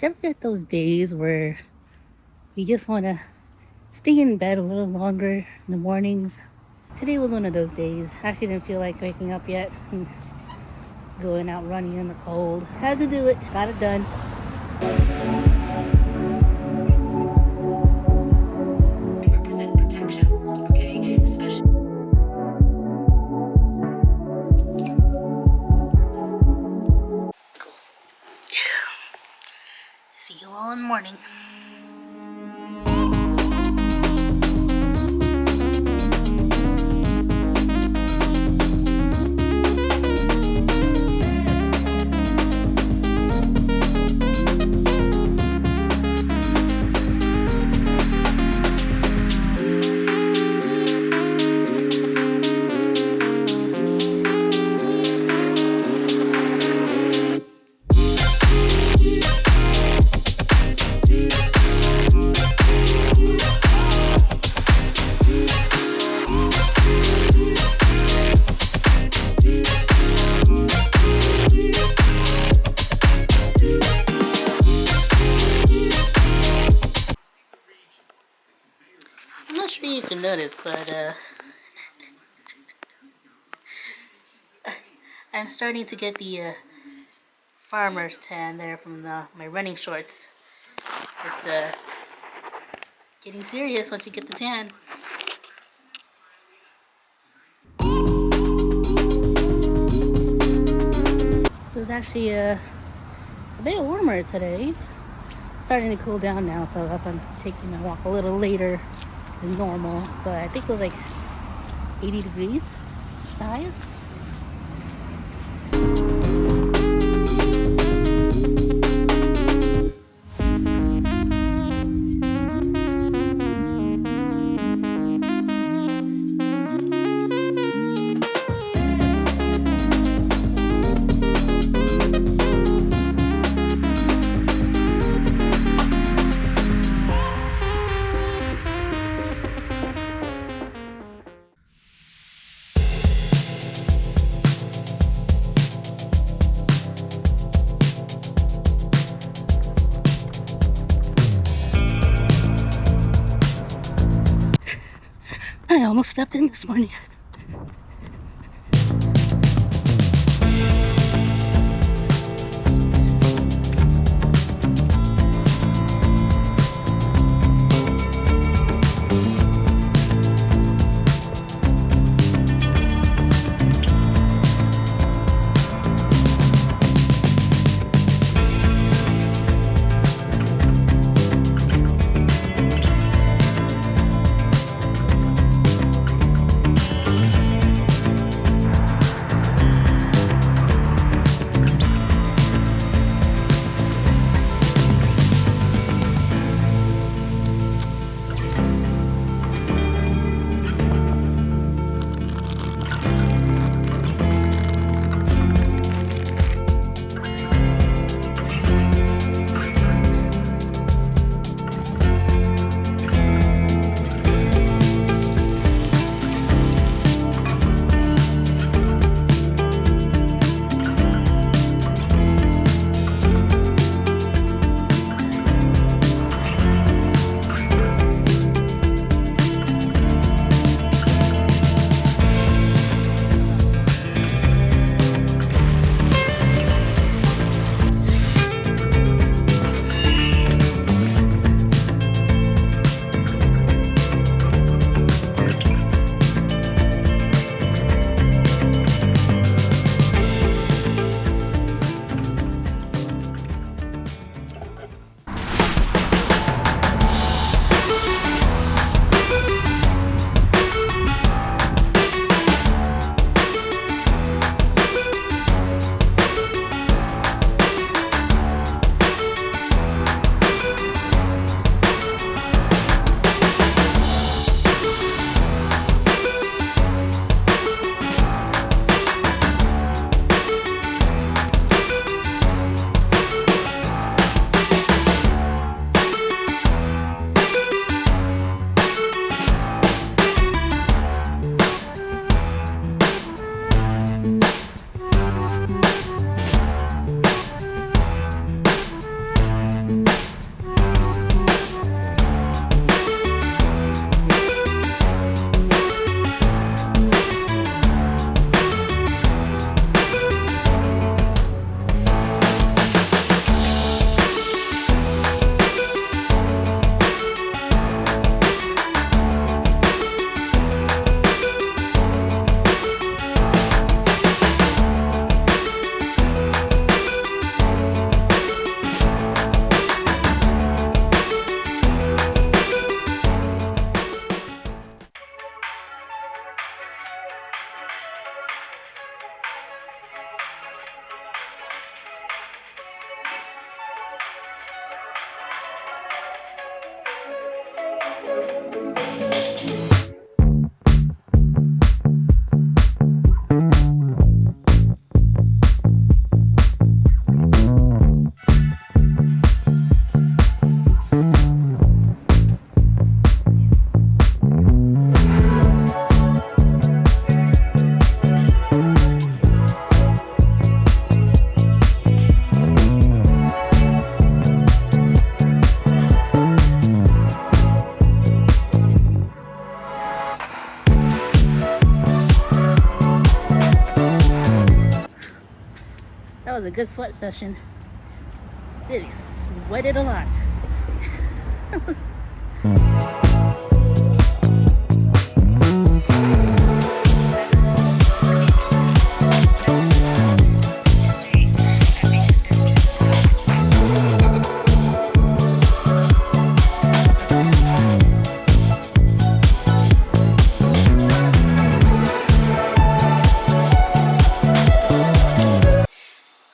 you ever get those days where you just want to stay in bed a little longer in the mornings? Today was one of those days. I actually didn't feel like waking up yet and going out running in the cold. Had to do it. Got it done. Represent protection, okay? Especially. See you all in the morning. I'm not sure you can notice, but I'm starting to get the farmer's tan there from my running shorts. It's getting serious once you get the tan. It was actually a bit warmer today. It's starting to cool down now, so that's why I'm taking my walk a little later than normal. But I think it was like 80 degrees, the highest. I almost stepped in this morning. good sweat session. Really sweated a lot.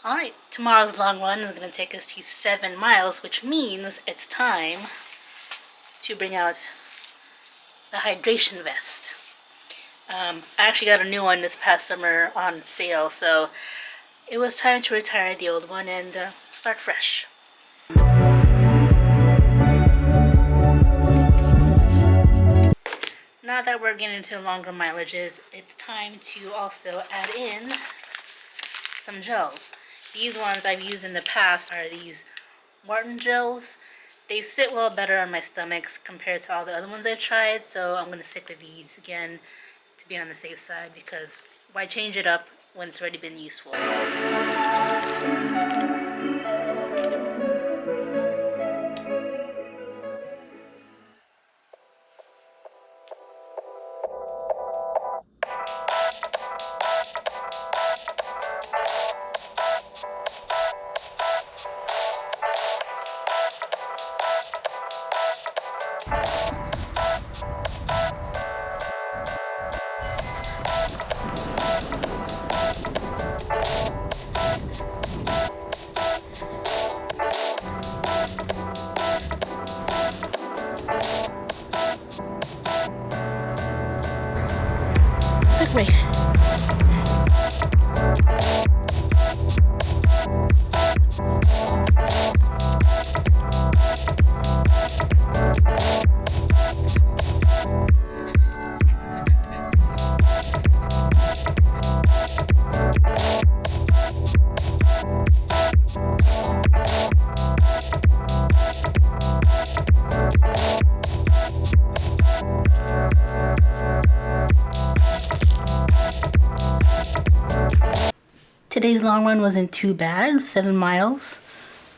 Alright, tomorrow's long run is going to take us to 7 miles, which means it's time to bring out the hydration vest. I actually got a new one this past summer on sale, so it was time to retire the old one and start fresh. Now that we're getting into longer mileages, it's time to also add in some gels. These ones I've used in the past are these Martin gels. They sit well better on my stomachs compared to all the other ones I've tried, so I'm going to stick with these again to be on the safe side, because why change it up when it's already been useful? Quick break. Today's long run wasn't too bad, 7 miles.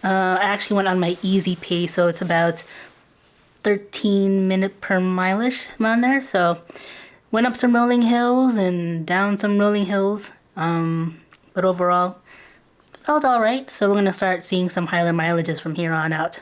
I actually went on my easy pace, so it's about 13 minutes per mile-ish around there. So went up some rolling hills and down some rolling hills, but overall felt all right. So we're gonna start seeing some higher mileages from here on out.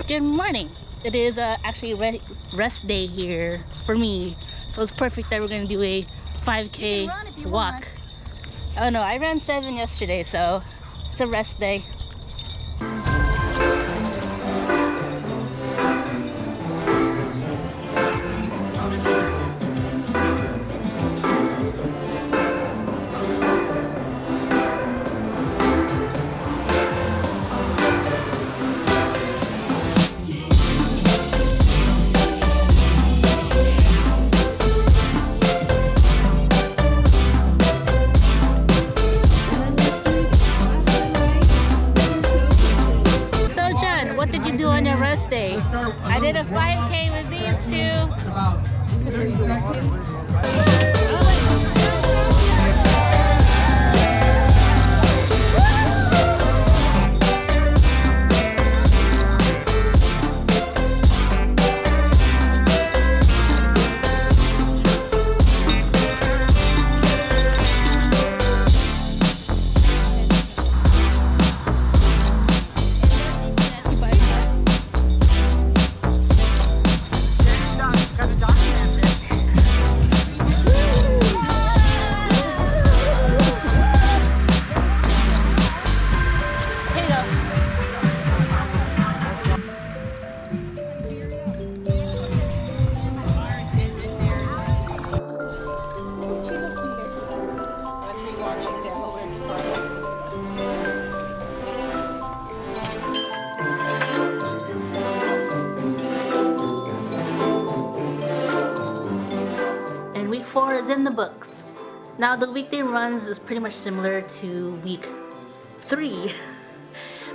Good morning. It is actually rest day here for me, so it's perfect that we're gonna do a 5K walk. Oh no, I ran 7 yesterday, so it's a rest day. Day. I did a 5K with these two. was in the books. Now the weekday runs is pretty much similar to week 3,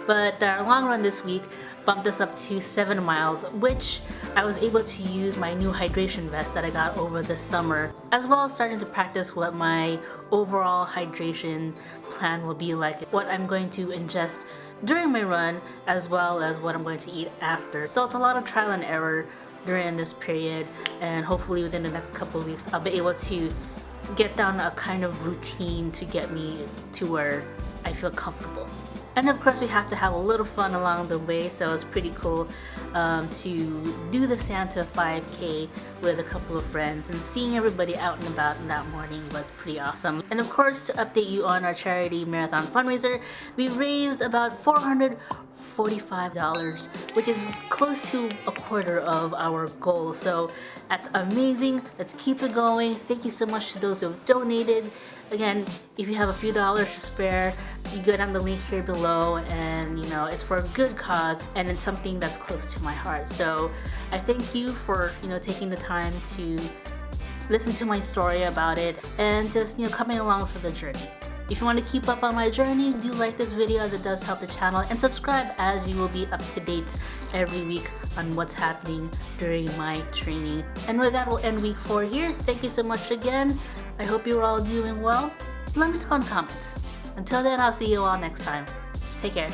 but our long run this week bumped us up to 7 miles, which I was able to use my new hydration vest that I got over the summer, as well as starting to practice what my overall hydration plan will be like, what I'm going to ingest during my run, as well as what I'm going to eat after. So it's a lot of trial and error during this period, and hopefully within the next couple of weeks I'll be able to get down a kind of routine to get me to where I feel comfortable. And of course we have to have a little fun along the way, so it's pretty cool to do the Santa 5K with a couple of friends, and seeing everybody out and about in that morning was pretty awesome. And of course, to update you on our charity marathon fundraiser, we raised about $445, which is close to a quarter of our goal. So that's amazing. Let's keep it going. Thank you so much to those who have donated. Again, if you have a few dollars to spare, you go down the link here below, and you know, it's for a good cause and it's something that's close to my heart. So I thank you for, you know, taking the time to listen to my story about it and just, you know, coming along for the journey. If you want to keep up on my journey, do like this video as it does help the channel, and subscribe as you will be up to date every week on what's happening during my training. And with that, we'll end week 4 here. Thank you so much again. I hope you're all doing well. Let me know in the comments. Until then, I'll see you all next time. Take care.